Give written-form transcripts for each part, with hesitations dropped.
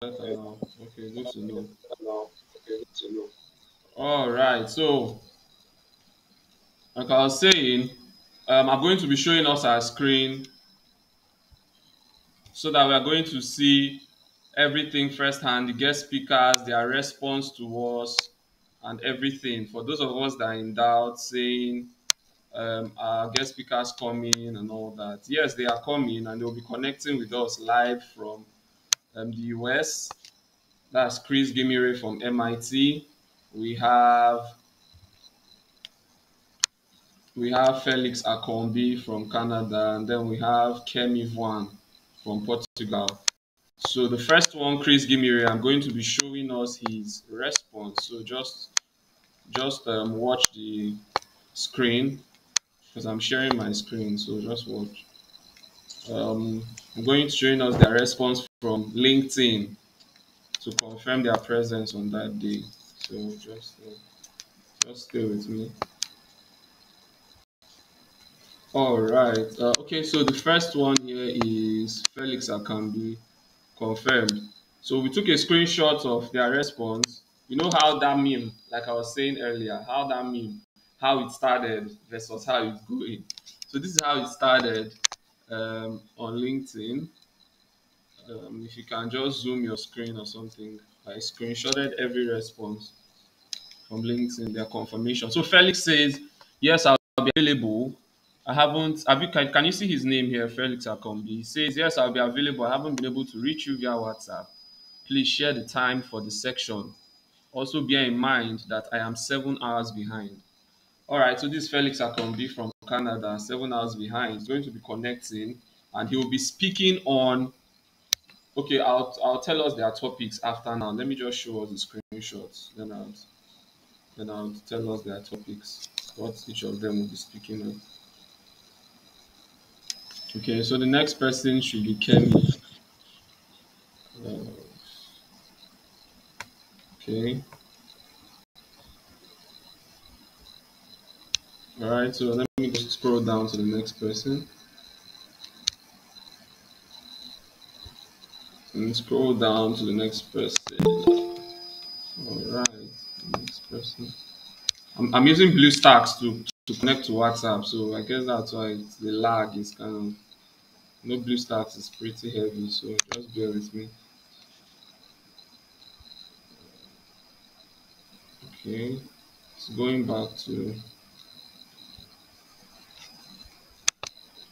Ethanol. Okay, good to know. All right, so like I was saying, I'm going to be showing us our screen so that we are going to see everything firsthand, the guest speakers, their response to us, and everything. For those of us that are in doubt, saying our guest speakers coming and all that. Yes, they are coming and they'll be connecting with us live from the US. That's Kris Ghimire from MIT. We have Felix Akanbi from Canada, and then we have Kemi Vaughan from Portugal. So the first one, Kris Ghimire, I'm going to be showing us his response. So just watch the screen because I'm sharing my screen. So just watch. I'm going to showing us their response from LinkedIn to confirm their presence on that day. So just stay with me. All right. Okay. So the first one here is Felix Akanbi confirmed. So we took a screenshot of their response. You know how that meme, like I was saying earlier, how it started versus how it's going. So this is how it started on LinkedIn. If you can just zoom your screen or something, I screenshotted every response from LinkedIn, their confirmation. So Felix says, yes, I'll be available. I haven't, have you, can you see his name here, Felix Akombi? He says, yes, I'll be available. I haven't been able to reach you via WhatsApp. Please share the time for the section. Also bear in mind that I am 7 hours behind. All right, so this is Felix Akombi from Canada, 7 hours behind. He's going to be connecting and he will be speaking on. Okay, I'll tell us their topics after now. Let me just show us the screenshots. Then I'll tell us their topics, what each of them will be speaking on. Okay, so the next person should be Kemi. Uh, okay. All right, so let me just scroll down to the next person. And scroll down to the next person. All right, next person. I'm using BlueStacks to connect to WhatsApp, so I guess that's why the lag is kind of. No, BlueStacks is pretty heavy, so just bear with me. Okay, it's going back to.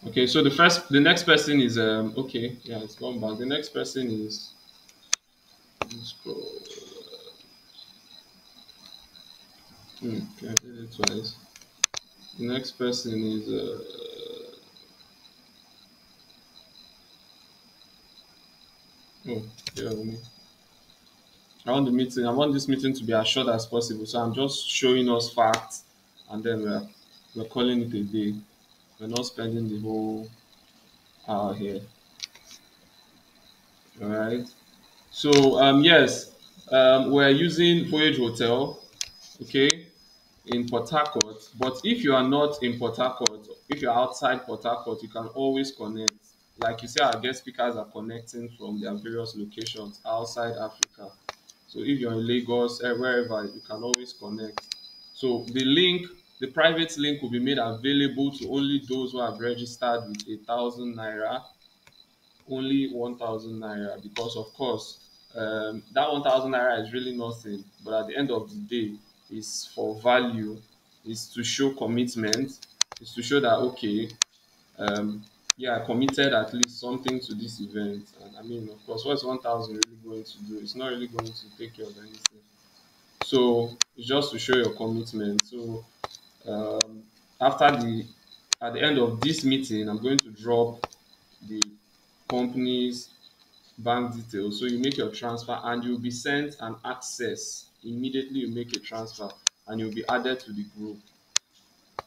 Okay, so the next person is okay, yeah, it's gone back. The next person is scroll. Okay, I did it twice. The next person is oh, yeah, me. I want this meeting to be as short as possible. So I'm just showing us facts, and then we're calling it a day. We're not spending the whole hour here. All right. So yes, we're using Voyage Hotel, okay, in Port Harcourt. But if you are not in Port Harcourt, if you're outside Port Harcourt, you can always connect. Like you say, our guest speakers are connecting from their various locations outside Africa. So if you're in Lagos, wherever, you can always connect. So the private link will be made available to only those who have registered with 1,000 naira, only 1,000 naira, because of course that 1,000 naira is really nothing, but at the end of the day, is for value, is to show commitment, is to show that okay, um, yeah, I committed at least something to this event. And I mean, of course, what's 1,000 really going to do? It's not really going to take care of anything. So it's just to show your commitment. So um, after the at the end of this meeting, I'm going to drop the company's bank details. So you make your transfer and you'll be sent an access immediately. You make a transfer and you'll be added to the group,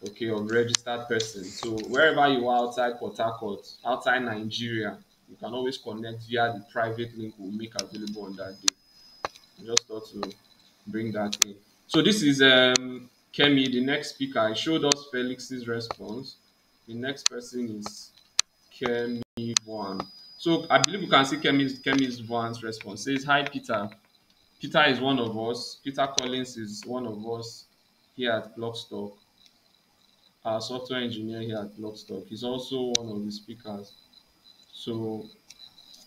okay, of registered persons. So wherever you are outside Port Harcourt, outside Nigeria, you can always connect via the private link we'll make available on that day. I just thought to bring that in. So this is Kemi, the next speaker. I showed us Felix's response. The next person is Kemi Vaughan. So I believe you can see Kemi's Vaughan's response. Says, "Hi Peter. Peter is one of us. Peter Collins is one of us here at Blockstock. Our software engineer here at Blockstock. He's also one of the speakers. So,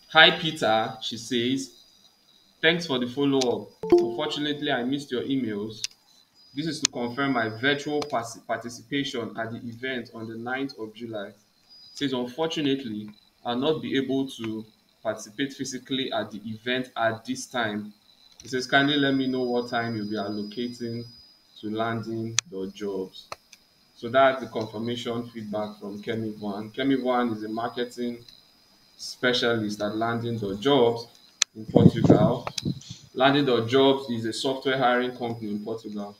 hi Peter," she says. "Thanks for the follow up. Unfortunately, I missed your emails. This is to confirm my virtual participation at the event on the 9th of July. It says, unfortunately, I'll not be able to participate physically at the event at this time. It says, kindly let me know what time you'll be allocating to landing.jobs. So that's the confirmation feedback from Kemi Vaughan. Kemi Vaughan is a marketing specialist at landing.jobs in Portugal. Landing.jobs is a software hiring company in Portugal.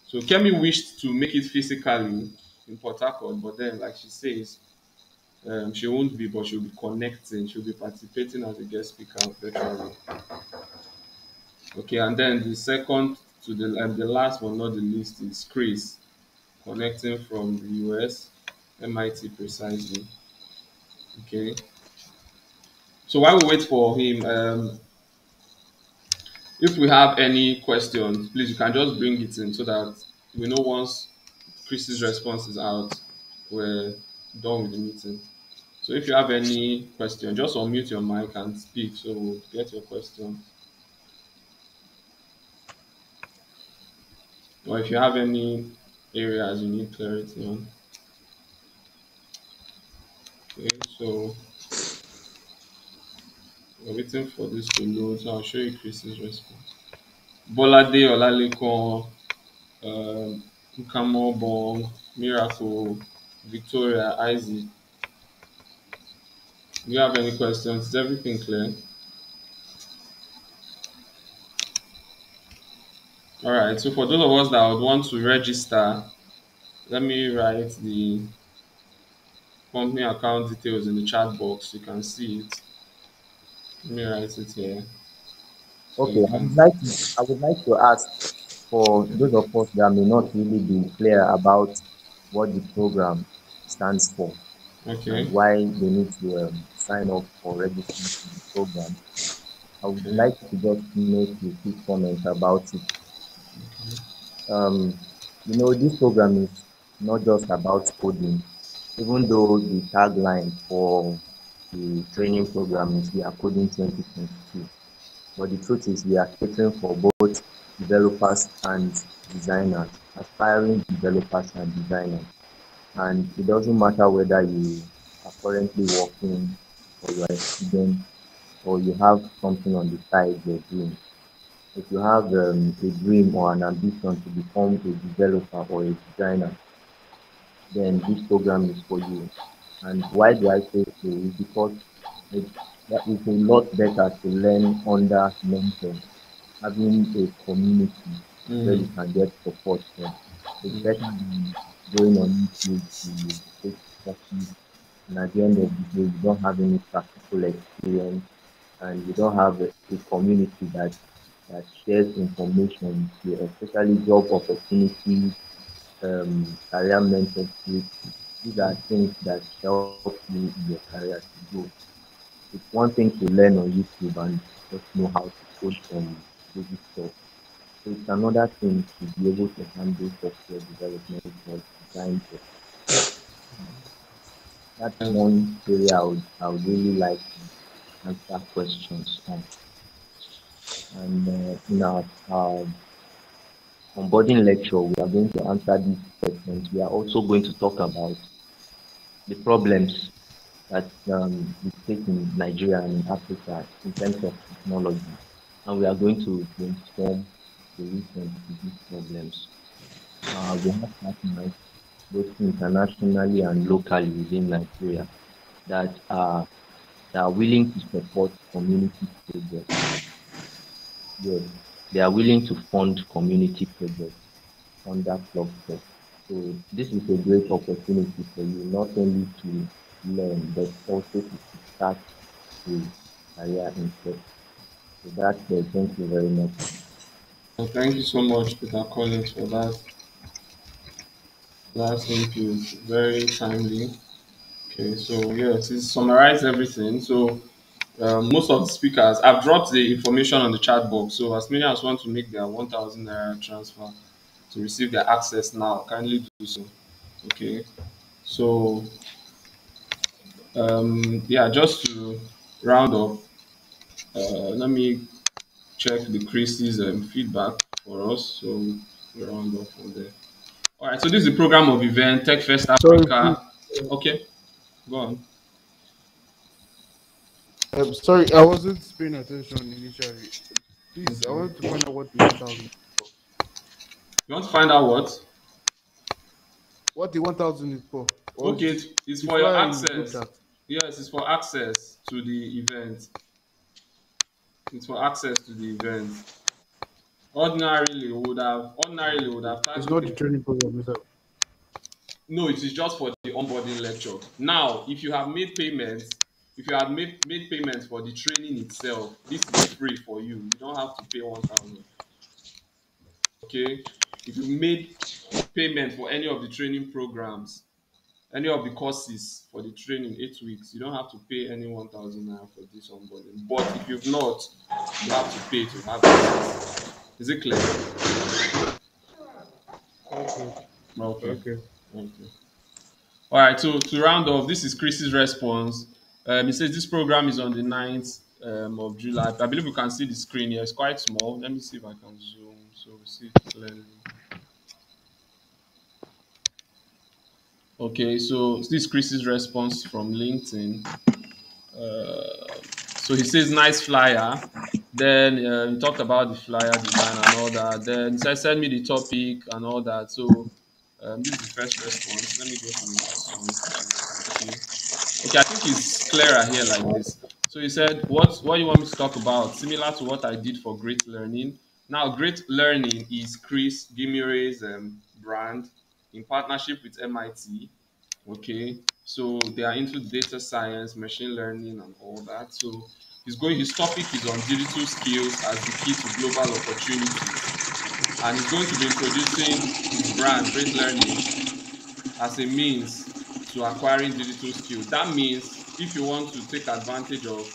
So Kemi wished to make it physically in Port Harcourt, but then, like she says, she won't be, but she'll be connecting. She'll be participating as a guest speaker virtually. Okay, and then the second to the last but not the least is Kris, connecting from the US, MIT precisely. Okay, so while we wait for him, if we have any questions, please you can just bring it in so that we know once Chris's response is out, we're done with the meeting. So if you have any question, just unmute your mic and speak so we'll get your question. Or if you have any areas you need clarity on. Okay, so we're waiting for this to load, so I'll show you Chris's response. Bolade Olalekan, Nkamo Bong, Miracle, Victoria, Isaac. Do you have any questions? Is everything clear? All right, so for those of us that would want to register, let me write the company account details in the chat box. You can see it. Let me write it here. So Okay, you I can. would like to, I would like to ask for those of us that may not really be clear about what the program stands for and Okay. why they need to sign up for registering for the program. I would Okay. like to just make a quick comment about it. Um, this program is not just about coding, even though the tagline for the training program is We Are Coding 2022. But the truth is, we are catering for both developers and designers, aspiring developers and designers. And it doesn't matter whether you are currently working or you are a student or you have something on the side you're doing. If you have a dream or an ambition to become a developer or a designer, then this program is for you. And why do I say so? Is because it, that it's a lot better to learn under mentors, having a community where Mm, you can get support from. It's better mm, than going on YouTube to take courses, and at the end of the day, you don't have any practical experience and you don't have a community that shares information with you, especially job opportunities, career mentorship. These are things that help you in your career to grow. It's one thing to learn on YouTube and just know how to code some basic stuff. So it's another thing to be able to handle software development or design work. That's yes. one area I would really like to answer questions on. And in our onboarding lecture, we are going to answer these questions. We are also going to talk about the problems that we face in Nigeria and in Africa in terms of technology. And we are going to brainstorm solutions to these problems. We have partners both internationally and locally within Nigeria that are willing to support community projects. Yes, they are willing to fund community projects under Cluster. So this is a great opportunity for you not only to learn but also to start a career in tech. So that's it. Thank you very much. Well, thank you so much, Peter Collins, for that last input. Very timely. Okay, so yes, it's summarized everything. So most of the speakers, I've dropped the information on the chat box. So as many as want to make their 1,000 naira transfer to receive their access now, kindly do so. Okay, so yeah, just to round up, let me check the Chris's feedback for us. So we round up from there. All right, so this is the program of event TechFest Sorry, please. Africa. Okay, go on. Sorry, I wasn't paying attention initially. Please, I Okay. want to find out what the 1,000 is for. You want to find out what? What the 1,000 is for? Or Okay, is it's the for your flyer in the group access. chat? Yes, it's for access to the event. It's for access to the event. Ordinarily would have It's not the targeted. training program itself. No, it is just for the onboarding lecture. Now, if you have made payments, if you have made payments for the training itself, this is free for you. You don't have to pay 1,000. Okay? If you made payment for any of the training programs, any of the courses for the training, 8 weeks, you don't have to pay any 1,000 naira for this onboarding. But if you've not, you have to pay to have access. Is it clear? Okay. Okay. Okay. Okay. All right. So to round off, this is Chris's response. He says this program is on the 9th of July. I believe we can see the screen here. It's quite small. Let me see if I can zoom so we see it clearly. Okay. So this is Chris's response from LinkedIn. So he says nice flyer. Then he talked about the flyer design and all that. Then he said send me the topic and all that. So this is the first response. Let me go to the last one, which is okay. Okay, I think it's clearer here like this. So he said, what you want me to talk about? Similar to what I did for Great Learning. Now, Great Learning is Kris Ghimire's brand in partnership with MIT. Okay, so they are into data science, machine learning, and all that. So his topic is on digital skills as the key to global opportunities, and he's going to be introducing his brand, Great Learning, as a means to acquiring digital skills. That means if you want to take advantage of,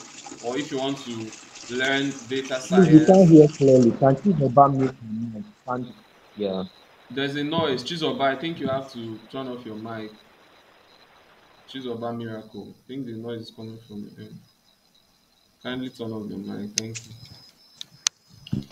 or if you want to learn data Please, we can't science, hear clearly. Can you Baba mute the mic? Can't, yeah. there's a noise. Chizoba, I think you have to turn off your mic. Chizoba Miracle. I think the noise is coming from your end. Kindly turn off your mic. Thank you.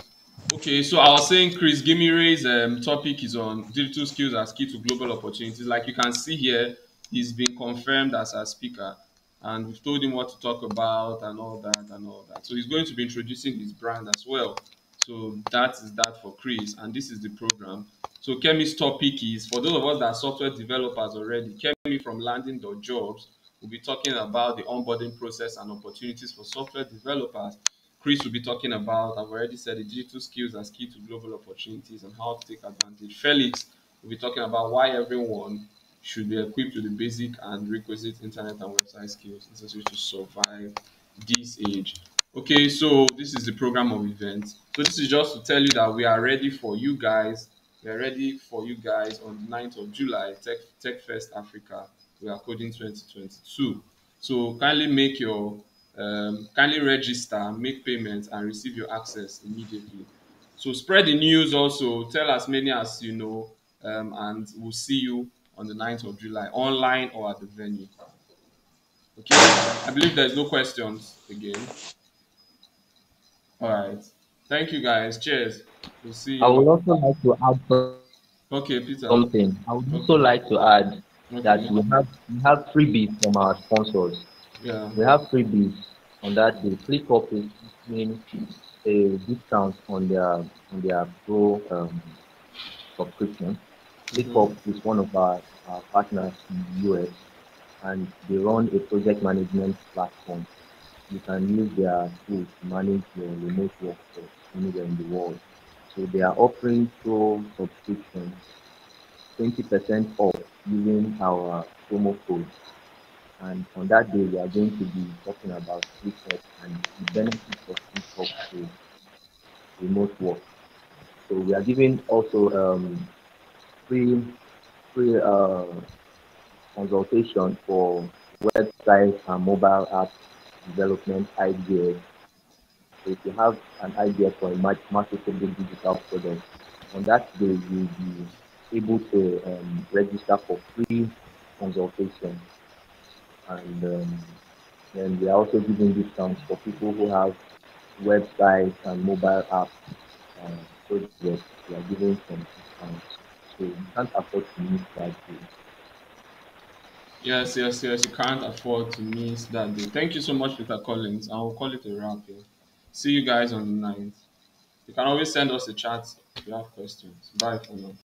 Okay, so I was saying Kris Ghimire's topic is on digital skills as key to global opportunities. Like you can see here, he's been confirmed as a speaker, and we've told him what to talk about and all that and all that. So he's going to be introducing his brand as well. So that is that for Kris, and this is the program. So Kemi's topic is for those of us that are software developers already. Kemi from landing.jobs will be talking about the onboarding process and opportunities for software developers. Kris will be talking about, I've already said, the digital skills as key to global opportunities and how to take advantage. Felix will be talking about why everyone should be equipped with the basic and requisite internet and website skills necessary to survive this age. Okay, so this is the program of events. So this is just to tell you that we are ready for you guys. We are ready for you guys on the 9th of July, TechFest Africa. We are coding 2022. So kindly register, make payments, and receive your access immediately. So spread the news also, tell as many as you know, and we'll see you on the 9th of July, online or at the venue. Okay, I believe there's no questions again. All right. Thank you guys. Cheers. We'll see I would you. also like to add Okay, Peter. something. I would also Okay. like to add that Okay. we have freebies from our sponsors. Yeah. We have freebies on that day. ClickUp is offering a discount on their pro subscription. Mm-hmm. ClickUp is one of our partners in the US, and they run a project management platform. You can use their tools to manage your remote workforce anywhere in the world. So they are offering pro subscription 20% off using our promo code. And on that day, we are going to be talking about ClickUp and the benefits of ClickUp to remote work. So we are giving also free free consultation for website and mobile app development ideas. So if you have an idea for a marketable digital product, on that day you'll be able to register for free consultation. And then we are also giving discounts for people who have websites and mobile app projects. We are giving some discounts. So you can't afford to miss that day. Yes, yes, yes. You can't afford to miss that day. Thank you so much, Peter Collins. I will call it a wrap here. See you guys on the 9th. You can always send us a chat if you have questions. Bye for now.